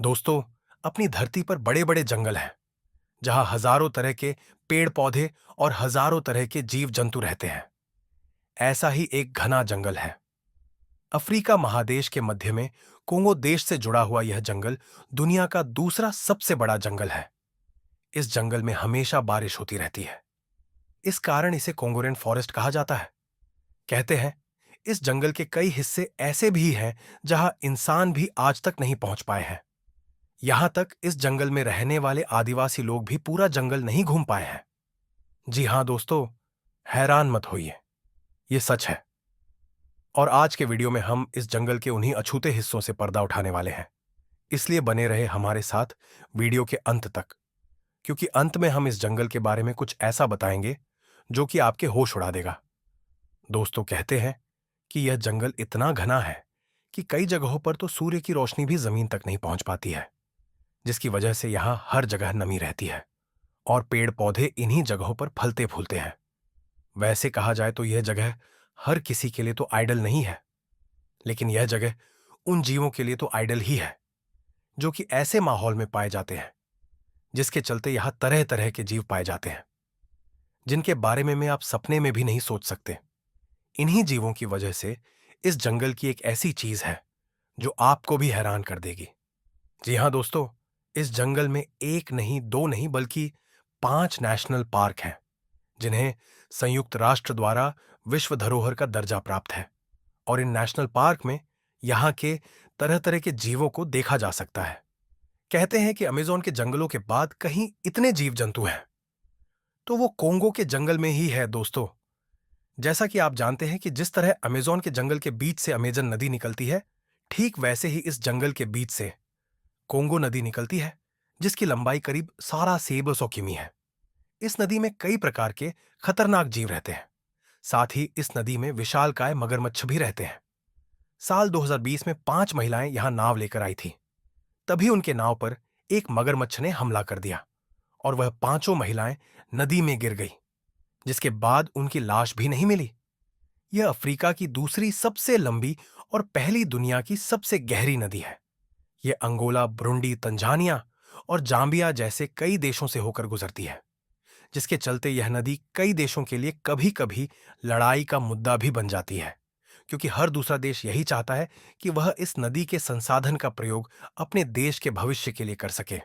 दोस्तों, अपनी धरती पर बड़े बड़े जंगल हैं जहां हजारों तरह के पेड़ पौधे और हजारों तरह के जीव जंतु रहते हैं। ऐसा ही एक घना जंगल है अफ्रीका महादेश के मध्य में। कोंगो देश से जुड़ा हुआ यह जंगल दुनिया का दूसरा सबसे बड़ा जंगल है। इस जंगल में हमेशा बारिश होती रहती है। इस कारण इसे कोंगो रेन फॉरेस्ट कहा जाता है। कहते हैं इस जंगल के कई हिस्से ऐसे भी हैं जहां इंसान भी आज तक नहीं पहुंच पाए हैं। यहां तक इस जंगल में रहने वाले आदिवासी लोग भी पूरा जंगल नहीं घूम पाए हैं। जी हां दोस्तों, हैरान मत होइए, ये सच है। और आज के वीडियो में हम इस जंगल के उन्हीं अछूते हिस्सों से पर्दा उठाने वाले हैं। इसलिए बने रहे हमारे साथ वीडियो के अंत तक, क्योंकि अंत में हम इस जंगल के बारे में कुछ ऐसा बताएंगे जो कि आपके होश उड़ा देगा। दोस्तों, कहते हैं कि यह जंगल इतना घना है कि कई जगहों पर तो सूर्य की रोशनी भी जमीन तक नहीं पहुंच पाती है, जिसकी वजह से यहां हर जगह नमी रहती है और पेड़ पौधे इन्हीं जगहों पर फलते फूलते हैं। वैसे कहा जाए तो यह जगह हर किसी के लिए तो आइडल नहीं है, लेकिन यह जगह उन जीवों के लिए तो आइडल ही है जो कि ऐसे माहौल में पाए जाते हैं जिसके चलते यहां तरह तरह के जीव पाए जाते हैं जिनके बारे में आप सपने में भी नहीं सोच सकते। इन्हीं जीवों की वजह से इस जंगल की एक ऐसी चीज है जो आपको भी हैरान कर देगी। जी हां दोस्तों, इस जंगल में एक नहीं, दो नहीं, बल्कि 5 नेशनल पार्क हैं जिन्हें संयुक्त राष्ट्र द्वारा विश्व धरोहर का दर्जा प्राप्त है। और इन नेशनल पार्क में यहां के तरह तरह के जीवों को देखा जा सकता है। कहते हैं कि अमेज़न के जंगलों के बाद कहीं इतने जीव जंतु हैं तो वो कोंगो के जंगल में ही है दोस्तों। जैसा कि आप जानते हैं कि जिस तरह अमेज़न के जंगल के बीच से अमेजन नदी निकलती है, ठीक वैसे ही इस जंगल के बीच से कोंगो नदी निकलती है, जिसकी लंबाई करीब 1600 किमी है। इस नदी में कई प्रकार के खतरनाक जीव रहते हैं। साथ ही इस नदी में विशालकाय मगरमच्छ भी रहते हैं। साल 2020 में 5 महिलाएं यहां नाव लेकर आई थी। तभी उनके नाव पर एक मगरमच्छ ने हमला कर दिया और वह पांचों महिलाएं नदी में गिर गई, जिसके बाद उनकी लाश भी नहीं मिली। यह अफ्रीका की दूसरी सबसे लंबी और पहली दुनिया की सबसे गहरी नदी है। यह अंगोला, ब्रुंडी, तंजानिया और जाम्बिया जैसे कई देशों से होकर गुजरती है, जिसके चलते यह नदी कई देशों के लिए कभी कभी लड़ाई का मुद्दा भी बन जाती है, क्योंकि हर दूसरा देश यही चाहता है कि वह इस नदी के संसाधन का प्रयोग अपने देश के भविष्य के लिए कर सके,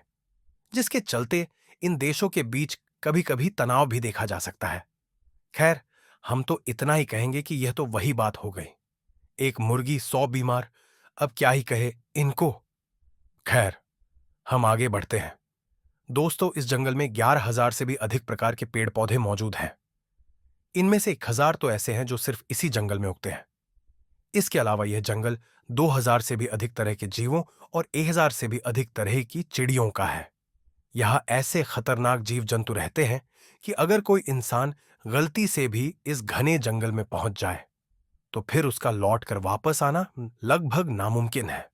जिसके चलते इन देशों के बीच कभी कभी तनाव भी देखा जा सकता है। खैर, हम तो इतना ही कहेंगे कि यह तो वही बात हो गई, एक मुर्गी 100 बीमार, अब क्या ही कहे इनको। खैर, हम आगे बढ़ते हैं। दोस्तों, इस जंगल में 11,000 से भी अधिक प्रकार के पेड़ पौधे मौजूद हैं। इनमें से 1,000 तो ऐसे हैं जो सिर्फ इसी जंगल में उगते हैं। इसके अलावा यह जंगल 2,000 से भी अधिक तरह के जीवों और 1,000 से भी अधिक तरह की चिड़ियों का है। यहाँ ऐसे खतरनाक जीव जंतु रहते हैं कि अगर कोई इंसान गलती से भी इस घने जंगल में पहुंच जाए तो फिर उसका लौट कर वापस आना लगभग नामुमकिन है।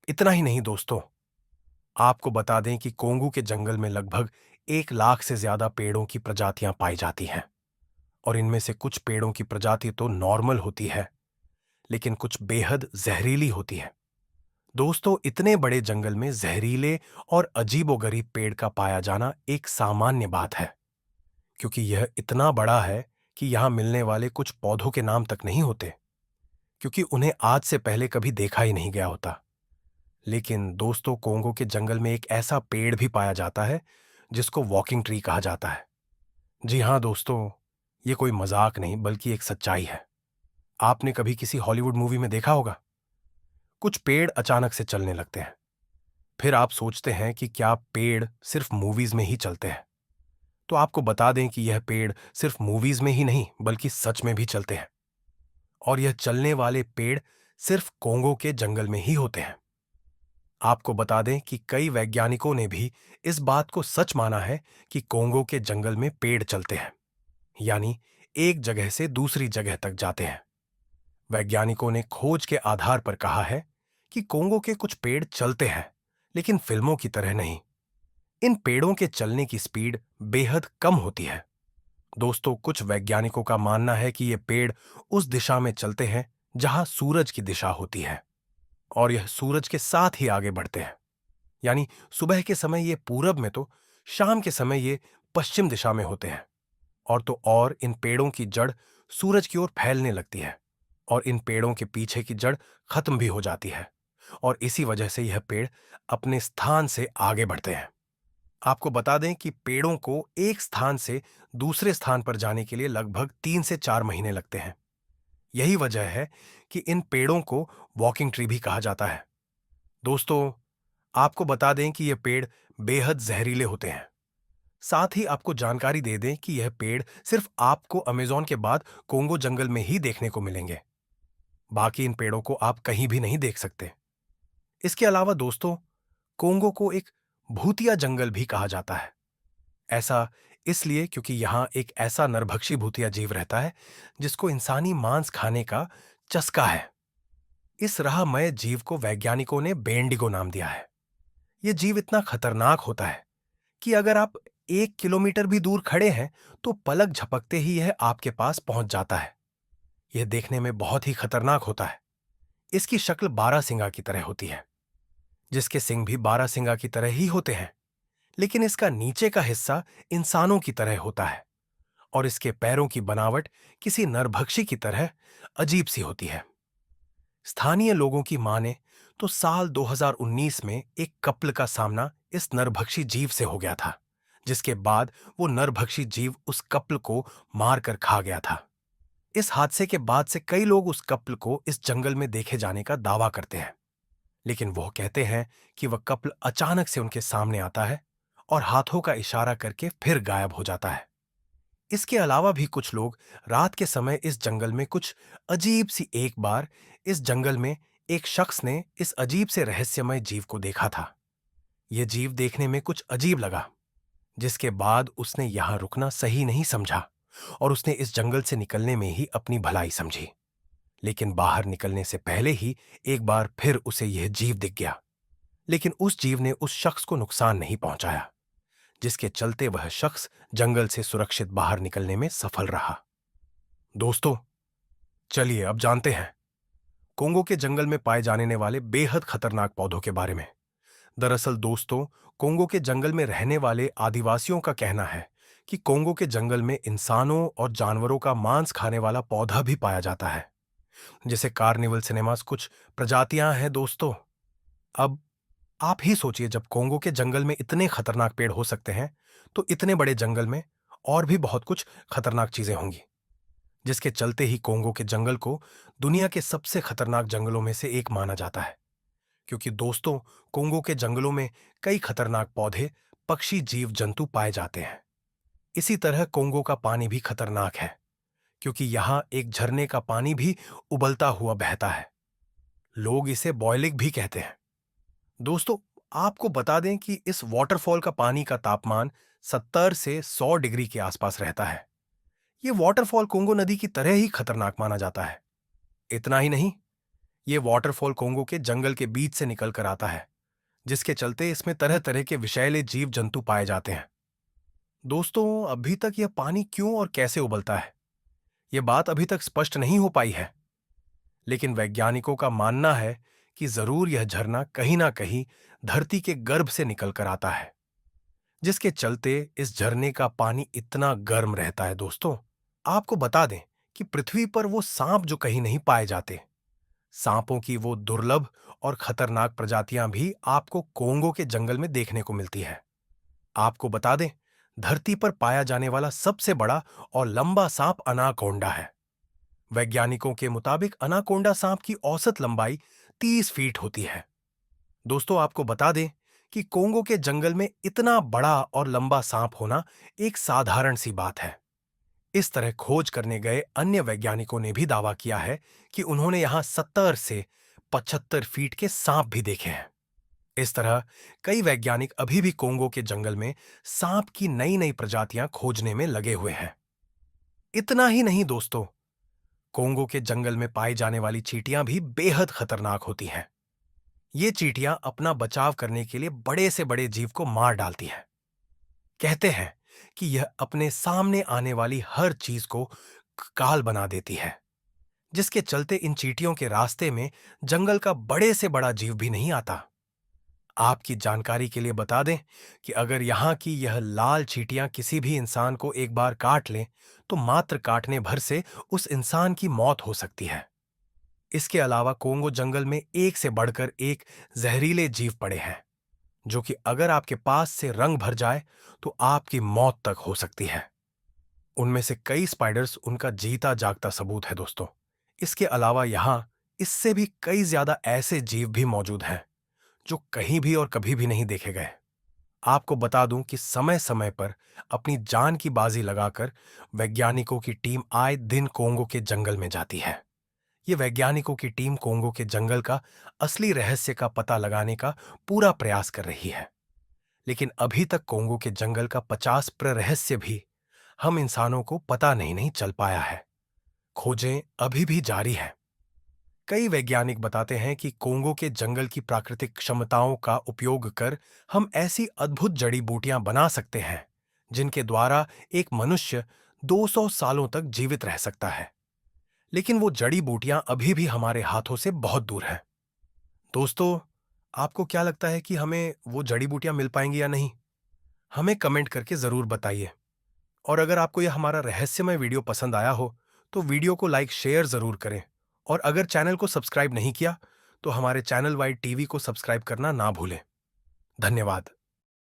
इतना ही नहीं दोस्तों, आपको बता दें कि कोंगू के जंगल में लगभग 1 लाख से ज्यादा पेड़ों की प्रजातियां पाई जाती हैं। और इनमें से कुछ पेड़ों की प्रजाति तो नॉर्मल होती है, लेकिन कुछ बेहद जहरीली होती है। दोस्तों, इतने बड़े जंगल में जहरीले और अजीबोगरीब पेड़ का पाया जाना एक सामान्य बात है, क्योंकि यह इतना बड़ा है कि यहां मिलने वाले कुछ पौधों के नाम तक नहीं होते, क्योंकि उन्हें आज से पहले कभी देखा ही नहीं गया होता। लेकिन दोस्तों, कोंगो के जंगल में एक ऐसा पेड़ भी पाया जाता है जिसको वॉकिंग ट्री कहा जाता है। जी हां दोस्तों, ये कोई मजाक नहीं बल्कि एक सच्चाई है। आपने कभी किसी हॉलीवुड मूवी में देखा होगा, कुछ पेड़ अचानक से चलने लगते हैं। फिर आप सोचते हैं कि क्या पेड़ सिर्फ मूवीज में ही चलते हैं? तो आपको बता दें कि यह पेड़ सिर्फ मूवीज में ही नहीं बल्कि सच में भी चलते हैं। और यह चलने वाले पेड़ सिर्फ कोंगो के जंगल में ही होते हैं। आपको बता दें कि कई वैज्ञानिकों ने भी इस बात को सच माना है कि कोंगो के जंगल में पेड़ चलते हैं, यानी एक जगह से दूसरी जगह तक जाते हैं। वैज्ञानिकों ने खोज के आधार पर कहा है कि कोंगो के कुछ पेड़ चलते हैं, लेकिन फिल्मों की तरह नहीं। इन पेड़ों के चलने की स्पीड बेहद कम होती है। दोस्तों, कुछ वैज्ञानिकों का मानना है कि ये पेड़ उस दिशा में चलते हैं जहां सूरज की दिशा होती है, और यह सूरज के साथ ही आगे बढ़ते हैं। यानी सुबह के समय ये पूरब में तो शाम के समय ये पश्चिम दिशा में होते हैं। और तो और इन पेड़ों की जड़ सूरज की ओर फैलने लगती है और इन पेड़ों के पीछे की जड़ खत्म भी हो जाती है और इसी वजह से यह पेड़ अपने स्थान से आगे बढ़ते हैं। आपको बता दें कि पेड़ों को एक स्थान से दूसरे स्थान पर जाने के लिए लगभग 3 से 4 महीने लगते हैं। यही वजह है कि इन पेड़ों को वॉकिंग ट्री भी कहा जाता है। दोस्तों, आपको बता दें कि यह पेड़ बेहद जहरीले होते हैं। साथ ही आपको जानकारी दे दें कि यह पेड़ सिर्फ आपको अमेज़न के बाद कोंगो जंगल में ही देखने को मिलेंगे। बाकी इन पेड़ों को आप कहीं भी नहीं देख सकते। इसके अलावा दोस्तों, कोंगो को एक भूतिया जंगल भी कहा जाता है। ऐसा इसलिए क्योंकि यहाँ एक ऐसा नरभक्षी भूतिया जीव रहता है जिसको इंसानी मांस खाने का चस्का है। इस रहमय जीव को वैज्ञानिकों ने बेंडिगो नाम दिया है। यह जीव इतना खतरनाक होता है कि अगर आप 1 किलोमीटर भी दूर खड़े हैं तो पलक झपकते ही यह आपके पास पहुंच जाता है। यह देखने में बहुत ही खतरनाक होता है। इसकी शक्ल बारहसिंगा की तरह होती है, जिसके सिंग भी बारहसिंगा की तरह ही होते हैं, लेकिन इसका नीचे का हिस्सा इंसानों की तरह होता है और इसके पैरों की बनावट किसी नरभक्षी की तरह अजीब सी होती है। स्थानीय लोगों की माने तो साल 2019 में एक कपल का सामना इस नरभक्षी जीव से हो गया था, जिसके बाद वो नरभक्षी जीव उस कपल को मारकर खा गया था। इस हादसे के बाद से कई लोग उस कपल को इस जंगल में देखे जाने का दावा करते हैं, लेकिन वो कहते हैं कि वह कपल अचानक से उनके सामने आता है और हाथों का इशारा करके फिर गायब हो जाता है। इसके अलावा भी कुछ लोग रात के समय इस जंगल में कुछ अजीब सी एक बार इस जंगल में एक शख्स ने इस अजीब से रहस्यमय जीव को देखा था। यह जीव देखने में कुछ अजीब लगा, जिसके बाद उसने यहां रुकना सही नहीं समझा और उसने इस जंगल से निकलने में ही अपनी भलाई समझी। लेकिन बाहर निकलने से पहले ही एक बार फिर उसे यह जीव दिख गया, लेकिन उस जीव ने उस शख्स को नुकसान नहीं पहुंचाया, जिसके चलते वह शख्स जंगल से सुरक्षित बाहर निकलने में सफल रहा। दोस्तों, चलिए अब जानते हैं कोंगो के जंगल में पाए जाने वाले बेहद खतरनाक पौधों के बारे में। दरअसल दोस्तों, कोंगो के जंगल में रहने वाले आदिवासियों का कहना है कि कोंगो के जंगल में इंसानों और जानवरों का मांस खाने वाला पौधा भी पाया जाता है, जिसे कार्निवल सिनेमास कुछ प्रजातियां हैं दोस्तों। अब आप ही सोचिए, जब कोंगो के जंगल में इतने खतरनाक पेड़ हो सकते हैं, तो इतने बड़े जंगल में और भी बहुत कुछ खतरनाक चीजें होंगी, जिसके चलते ही कोंगो के जंगल को दुनिया के सबसे खतरनाक जंगलों में से एक माना जाता है। क्योंकि दोस्तों, कोंगो के जंगलों में कई खतरनाक पौधे, पक्षी, जीव जंतु पाए जाते हैं। इसी तरह कोंगो का पानी भी खतरनाक है, क्योंकि यहाँ एक झरने का पानी भी उबलता हुआ बहता है। लोग इसे बॉयलिंग भी कहते हैं। दोस्तों, आपको बता दें कि इस वाटरफॉल का पानी का तापमान 70 से 100 डिग्री के आसपास रहता है। ये वाटरफॉल कोंगो नदी की तरह ही खतरनाक माना जाता है। इतना ही नहीं, ये वाटरफॉल कोंगो के जंगल के बीच से निकल कर आता है, जिसके चलते इसमें तरह तरह के विषैले जीव जंतु पाए जाते हैं। दोस्तों, अभी तक यह पानी क्यों और कैसे उबलता है, यह बात अभी तक स्पष्ट नहीं हो पाई है, लेकिन वैज्ञानिकों का मानना है कि जरूर यह झरना कहीं ना कहीं धरती के गर्भ से निकल कर आता है, जिसके चलते इस झरने का पानी इतना गर्म रहता है। दोस्तों, आपको बता दें कि पृथ्वी पर वो सांप जो कहीं नहीं पाए जाते, सांपों की वो दुर्लभ और खतरनाक प्रजातियां भी आपको कोंगो के जंगल में देखने को मिलती है। आपको बता दें, धरती पर पाया जाने वाला सबसे बड़ा और लंबा सांप अनाकोंडा है। वैज्ञानिकों के मुताबिक अनाकोंडा सांप की औसत लंबाई 30 फीट होती है। दोस्तों, आपको बता दें कि कोंगो के जंगल में इतना बड़ा और लंबा सांप होना एक साधारण सी बात है। इस तरह खोज करने गए अन्य वैज्ञानिकों ने भी दावा किया है कि उन्होंने यहां 70 से 75 फीट के सांप भी देखे हैं। इस तरह कई वैज्ञानिक अभी भी कोंगो के जंगल में सांप की नई नई प्रजातियां खोजने में लगे हुए हैं। इतना ही नहीं दोस्तों, कोंगो के जंगल में पाई जाने वाली चींटियां भी बेहद खतरनाक होती हैं। ये चींटियां अपना बचाव करने के लिए बड़े से बड़े जीव को मार डालती हैं। कहते हैं कि यह अपने सामने आने वाली हर चीज को काल बना देती है, जिसके चलते इन चींटियों के रास्ते में जंगल का बड़े से बड़ा जीव भी नहीं आता। आपकी जानकारी के लिए बता दें कि अगर यहाँ की यह लाल चींटियां किसी भी इंसान को एक बार काट लें, तो मात्र काटने भर से उस इंसान की मौत हो सकती है। इसके अलावा कोंगो जंगल में एक से बढ़कर एक जहरीले जीव पड़े हैं, जो कि अगर आपके पास से रंग भर जाए तो आपकी मौत तक हो सकती है। उनमें से कई स्पाइडर्स उनका जीता जागता सबूत है दोस्तों। इसके अलावा यहाँ इससे भी कई ज्यादा ऐसे जीव भी मौजूद हैं जो कहीं भी और कभी भी नहीं देखे गए। आपको बता दूं कि समय समय पर अपनी जान की बाजी लगाकर वैज्ञानिकों की टीम आए दिन कोंगो के जंगल में जाती है। ये वैज्ञानिकों की टीम कोंगो के जंगल का असली रहस्य का पता लगाने का पूरा प्रयास कर रही है। लेकिन अभी तक कोंगो के जंगल का 50 रहस्य भी हम इंसानों को पता नहीं चल पाया है। खोजें अभी भी जारी हैं। कई वैज्ञानिक बताते हैं कि कोंगो के जंगल की प्राकृतिक क्षमताओं का उपयोग कर हम ऐसी अद्भुत जड़ी बूटियां बना सकते हैं जिनके द्वारा एक मनुष्य 200 सालों तक जीवित रह सकता है। लेकिन वो जड़ी बूटियां अभी भी हमारे हाथों से बहुत दूर हैं। दोस्तों, आपको क्या लगता है कि हमें वो जड़ी बूटियां मिल पाएंगी या नहीं? हमें कमेंट करके जरूर बताइए। और अगर आपको यह हमारा रहस्यमय वीडियो पसंद आया हो तो वीडियो को लाइक शेयर जरूर करें। और अगर चैनल को सब्सक्राइब नहीं किया तो हमारे चैनल वाइड टीवी को सब्सक्राइब करना ना भूलें। धन्यवाद।